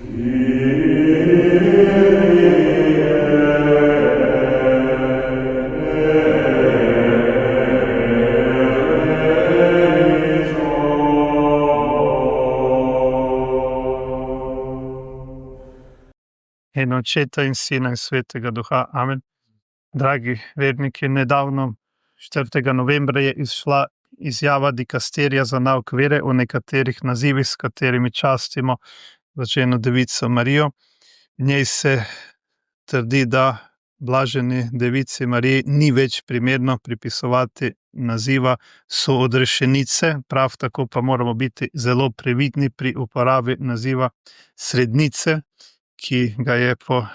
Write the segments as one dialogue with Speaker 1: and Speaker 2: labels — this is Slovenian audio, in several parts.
Speaker 1: In Očeta in Sina in Svetega Duha. Amen. Dragi verniki, nedavno, 4. novembra, je izšla izjava dikasterija za nauk vere o nekaterih nazivih, s katerimi častimo blaženo devico Marijo. V njej se trdi, da blaženi devici Mariji ni več primerno pripisovati naziva soodrešenice, prav tako pa moramo biti zelo previdni pri uporabi naziva srednice, ki ga je po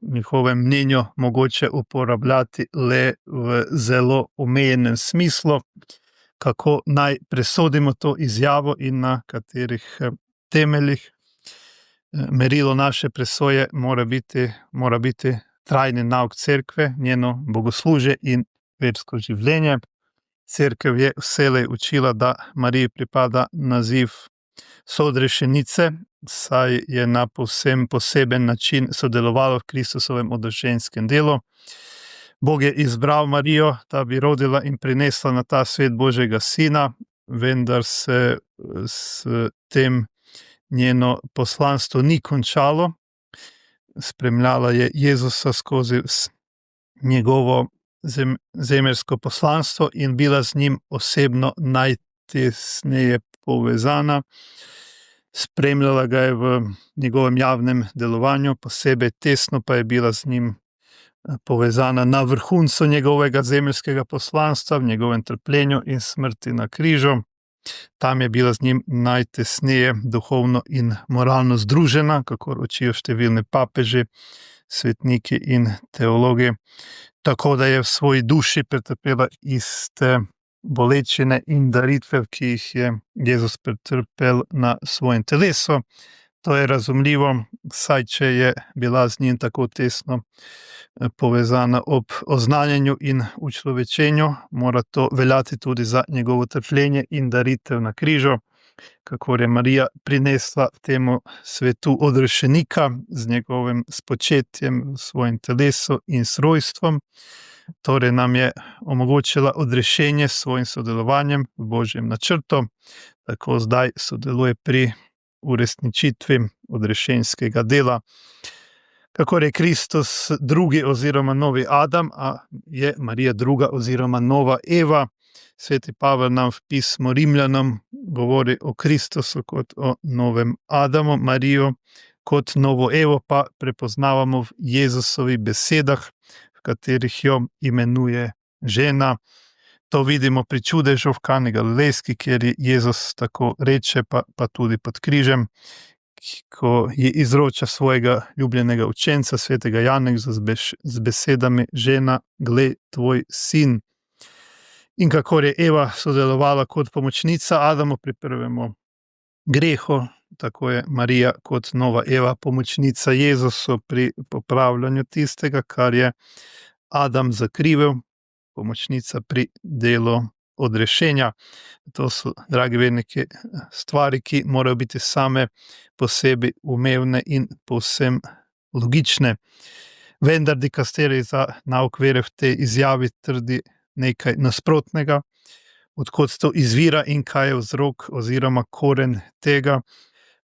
Speaker 1: njihovem mnenju mogoče uporabljati le v zelo omejenem smislu. Kako naj presodimo to izjavo in na katerih temeljih? Merilo naše presoje mora biti trajni nauk cerkve, njeno bogoslužje in versko življenje. Cerkev je vselej učila, da Mariji pripada naziv soodrešenice, saj je na povsem poseben način sodelovala v Kristusovem odrešenskem delu. Bog je izbral Marijo, da bi rodila in prinesla na ta svet Božjega Sina, vendar se s tem njeno poslanstvo ni končalo. Spremljala je Jezusa skozi njegovo zemeljsko poslanstvo in bila z njim osebno najtesneje povezana. Spremljala ga je v njegovem javnem delovanju, posebej tesno pa je bila z njim povezana na vrhuncu njegovega zemeljskega poslanstva, v njegovem trpljenju in smrti na križu. Tam je bila z njim najtesneje duhovno in moralno združena, kakor učijo številni papeži, svetniki in teologi, tako da je v svoji duši pretrpela iste bolečine in daritve, ki jih je Jezus pretrpel na svojem telesu. To je razumljivo, saj če je bila z njim tako tesno povezana ob oznanjanju in učlovečenju, mora to veljati tudi za njegovo trpljenje in daritev na križu, kakor je Marija prinesla temu svetu odrešenika z njegovim spočetjem v svojem telesu in s rojstvom. Torej nam je omogočila odrešenje s svojim sodelovanjem v Božjem načrtu, tako zdaj sodeluje pri uresničitvi odrešenskega dela. Kakor je Kristus drugi oziroma novi Adam, a je Marija druga oziroma nova Eva. Sveti Pavel nam v pismu Rimljanom govori o Kristusu kot o novem Adamu, Marijo kot novo Evo pa prepoznavamo v Jezusovi besedah, v katerih jo imenuje žena. To vidimo pri čudežu v Kani Galilejski, kjer je Jezus tako reče, pa tudi pod križem, ko je izroča svojega ljubljenega učenca, svetega Janeza, z besedami: žena, glej tvoj sin. In kakor je Eva sodelovala kot pomočnica Adamu pri prvem grehu, tako je Marija kot nova Eva pomočnica Jezusu pri popravljanju tistega, kar je Adam zakrivil, pomočnica pri delu odrešenja. To so, dragi verniki, stvari, ki morajo biti same po sebi umevne in povsem logične. Vendar dikasterij za nauk vere v tej izjavi trdi nekaj nasprotnega. Odkot to izvira in kaj je vzrok oziroma koren tega?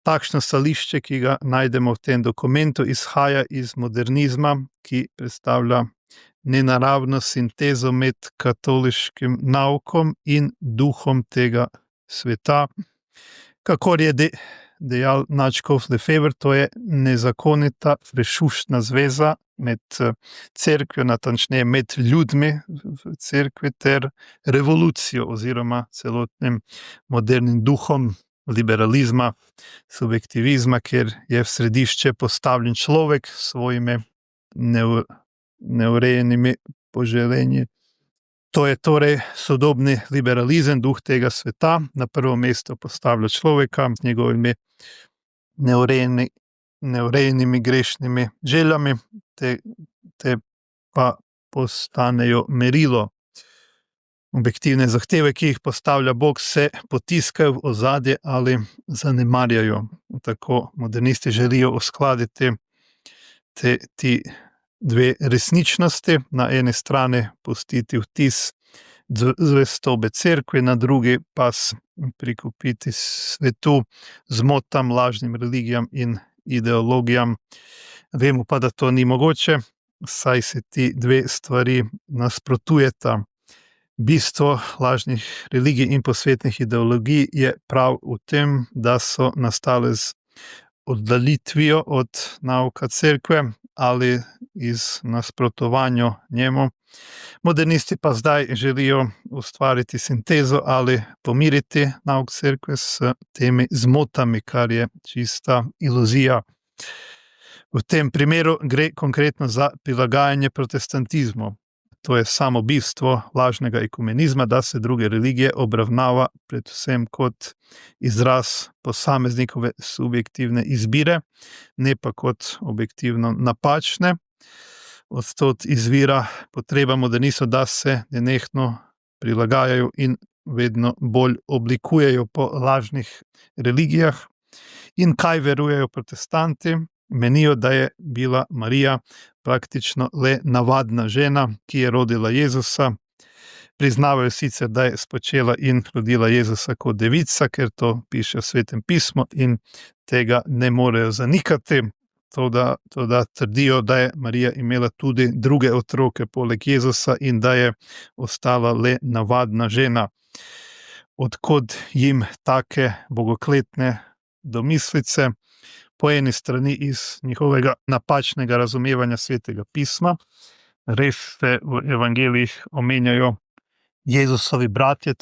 Speaker 1: Takšno stališče, ki ga najdemo v tem dokumentu, izhaja iz modernizma, ki predstavlja nenaravno sintezo med katoliškim naukom in duhom tega sveta. Kakor je dejal nadškof Lefebvre, to je nezakonita prešuštna zveza med cerkvijo, natančneje med ljudmi v cerkvi, ter revolucijo oziroma celotnim modernim duhom liberalizma, subjektivizma, kjer je v središče postavljen človek s svojimi neurejenimi poželenji. To je torej sodobni liberalizem, duh tega sveta. Na prvo mesto postavlja človeka z njegovimi neurejenimi grešnimi željami, te pa postanejo merilo. objektivne zahteve, ki jih postavlja Bog, se potiskajo v ozadje ali zanemarjajo. Tako modernisti želijo uskladiti ti dve resničnosti, na eni strani pustiti vtis zvestobe cerkvi, na drugi pa prikupiti svetu, zmotam, lažnim religijam in ideologijam. Vemo pa, da to ni mogoče, saj se ti dve stvari nasprotujeta. Bistvo lažnih religij in posvetnih ideologij je prav v tem, da so nastale z oddaljitvijo od nauka cerkve ali iz nasprotovanja njemu. Modernisti pa zdaj želijo ustvariti sintezo ali pomiriti nauk cerkve s temi zmotami, kar je čista iluzija. V tem primeru gre konkretno za prilagajanje protestantizmu. To je samo bistvo lažnega ekumenizma, da se druge religije obravnava predvsem kot izraz posameznikove subjektivne izbire, ne pa kot objektivno napačne. Odstod izvira potreba modernistov, da se nenehno prilagajajo in vedno bolj oblikujejo po lažnih religijah. In kaj verujejo protestanti? Menijo, da je bila Marija praktično le navadna žena, ki je rodila Jezusa. Priznavajo sicer, da je spočela in rodila Jezusa kot devica, ker to piše v Svetem pismu in tega ne morejo zanikati. Toda trdijo, da je Marija imela tudi druge otroke poleg Jezusa in da je ostala le navadna žena. Odkod jim take bogokletne domislice? Po eni strani iz njihovega napačnega razumevanja Svetega pisma. Res se v evangelijih omenjajo Jezusovi bratje,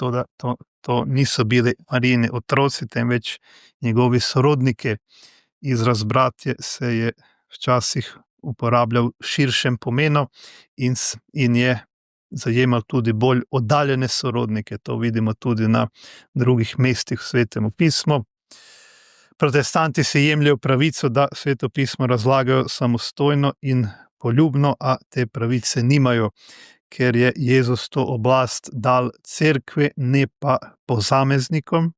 Speaker 1: to niso bili Marijini otroci, temveč njegovi sorodniki. Izraz bratje se je včasih uporabljal v širšem pomenu in je zajemal tudi bolj oddaljene sorodnike. To vidimo tudi na drugih mestih v Svetem pismu. Protestanti si jemljajo pravico, da Sveto pismo razlagajo samostojno in poljubno, a te pravice nimajo, ker je Jezus to oblast dal cerkvi, ne pa posameznikom.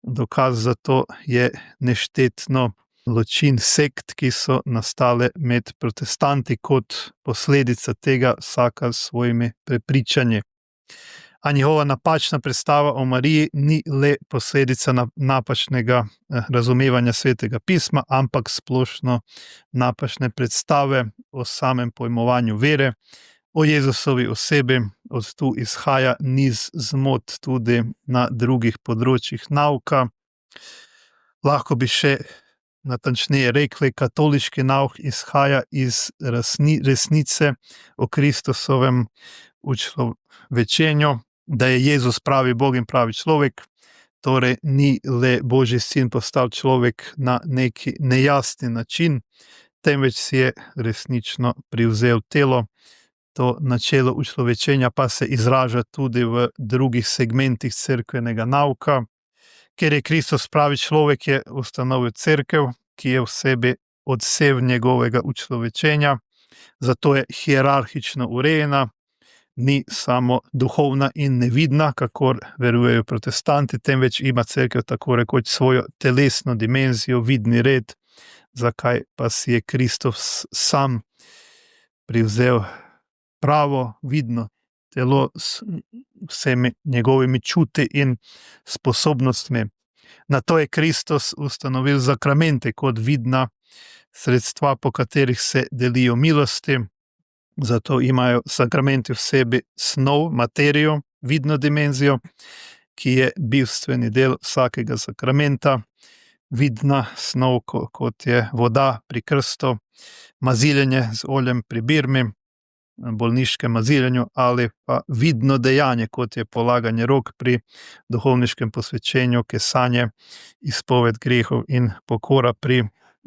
Speaker 1: Dokaz za to je neštetno ločin sekt, ki so nastale med protestanti kot posledica tega, vsaka s svojimi prepričanji. A njihova napačna predstava o Mariji ni le posledica napačnega razumevanja Svetega pisma, ampak splošno napačne predstave o samem pojmovanju vere, o Jezusovi osebi. Od tu izhaja niz zmot tudi na drugih področjih nauka. Lahko bi še natančneje rekli, katoliški nauk izhaja iz resnice o Kristusovem učlovečenju, da je Jezus pravi Bog in pravi človek, torej ni le Božji sin postal človek na neki nejasni način, temveč si je resnično privzel telo. To načelo učlovečenja pa se izraža tudi v drugih segmentih cerkvenega nauka. Ker je Kristus pravi človek, je ustanovil cerkev, ki je v sebi odsev njegovega učlovečenja, zato je hierarhično urejena, ni samo duhovna in nevidna, kakor verujejo protestanti, temveč ima cerkev tako rekoč svojo telesno dimenzijo, vidni red, zakaj pa si je Kristus sam privzel pravo, vidno telo s vsemi njegovimi čuti in sposobnostmi. Nato je Kristus ustanovil zakramente kot vidna sredstva, po katerih se delijo milosti. Zato imajo sakramenti v sebi snov, materijo, vidno dimenzijo, ki je bistveni del vsakega sakramenta. Vidna snov, kot je voda pri krstu, maziljenje z oljem pri birmi, bolniškem maziljenju, ali pa vidno dejanje, kot je polaganje rok pri duhovniškem posvečenju, kesanje, izpoved grehov in pokora pri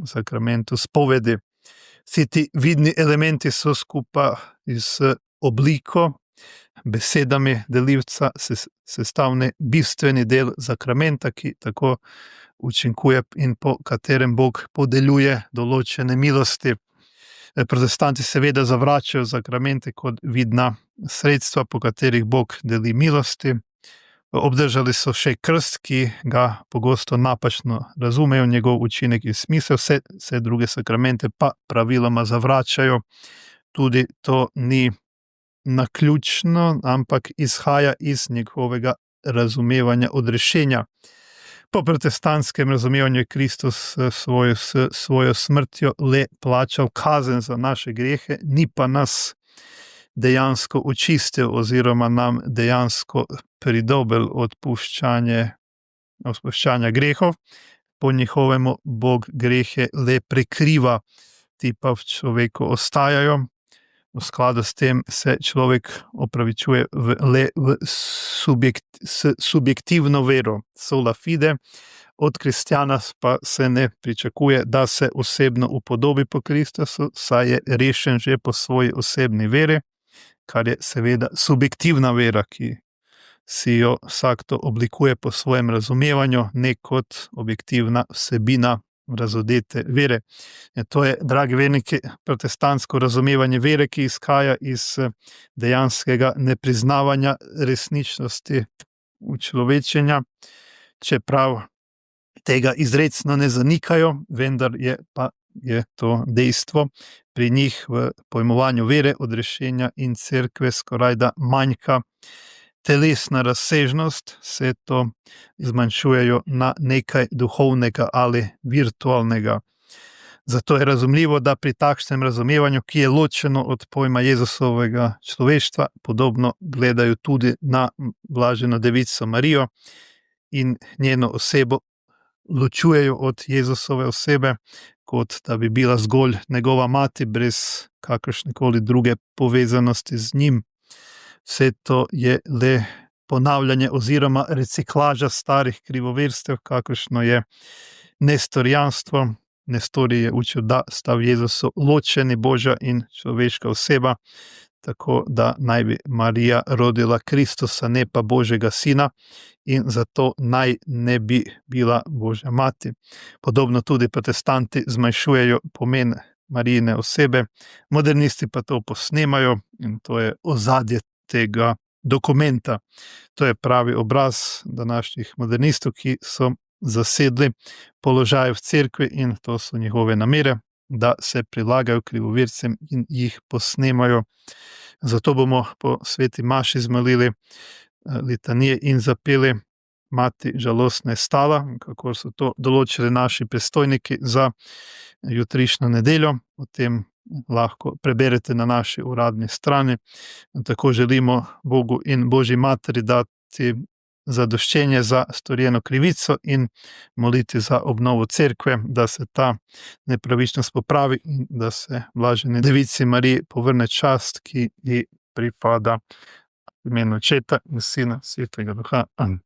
Speaker 1: sakramentu spovedi. Vsi ti vidni elementi so skupaj z obliko, besedami delivca sestavni bistveni del sakramenta, ki tako učinkuje in po katerem Bog podeljuje določene milosti. Protestanti seveda zavračajo sakramente kot vidna sredstva, po katerih Bog deli milosti. Obdržali so še krst, ki ga pogosto napačno razumejo, njegov učinek in smisel, vse druge sakramente pa praviloma zavračajo. Tudi to ni naključno, ampak izhaja iz njegovega razumevanja odrešenja. Po protestantskem razumevanju je Kristus s svojo smrtjo le plačal kazen za naše grehe, ni pa nas dejansko očistil oziroma nam dejansko pridobil odpuščanja grehov. Po njihovemu Bog grehe le prekriva, ti pa v človeku ostajajo. V skladu s tem se človek opravičuje le s subjektivno vero, sola fide. Od kristjana pa se ne pričakuje, da se osebno upodobi po Kristusu, saj je rešen že po svoji osebni veri, kar je seveda subjektivna vera, ki si jo vsakdo oblikuje po svojem razumevanju, ne kot objektivna vsebina razodete vere. To je, dragi verniki, protestantsko razumevanje vere, ki izhaja iz dejanskega nepriznavanja resničnosti učlovečenja, čeprav tega izrecno ne zanikajo, vendar je to dejstvo. Pri njih v pojmovanju vere, odrešenja in cerkve skorajda manjka telesna razsežnost, se to zmanjšujejo na nekaj duhovnega ali virtualnega. Zato je razumljivo, da pri takšnem razumevanju, ki je ločeno od pojma Jezusovega človeštva, podobno gledajo tudi na blaženo devico Marijo in njeno osebo ločujejo od Jezusove osebe, kot da bi bila zgolj njegova mati brez kakršnekoli druge povezanosti z njim. Vse to je le ponavljanje oziroma reciklaža starih krivoverstev, kakršno je nestorijanstvo. Nestorij je učil, da sta v Jezusu ločeni Božja in človeška oseba, tako da naj bi Marija rodila Kristusa, ne pa Božjega sina, in zato naj ne bi bila Božja mati. Podobno tudi protestanti zmanjšujejo pomen Marijine osebe, modernisti pa to posnemajo in to je ozadje tega dokumenta. To je pravi obraz današnjih modernistov, ki so zasedli položaj v cerkvi in to so njihove namere, da se prilagajo krivovercem in jih posnemajo. Zato bomo po sveti maši zmolili litanije in zapeli Mati žalostna je stala, kako so to določili naši predstojniki za jutrišnjo nedeljo. O tem lahko preberete na naši uradni strani. Tako želimo Bogu in Božji materi dati zadoščenje za storjeno krivico in moliti za obnovo cerkve, da se ta nepravičnost popravi in da se blaženi devici Mariji povrne čast, ki ji pripada. V imenu Očeta in Sina, Svetega Duha. Amen.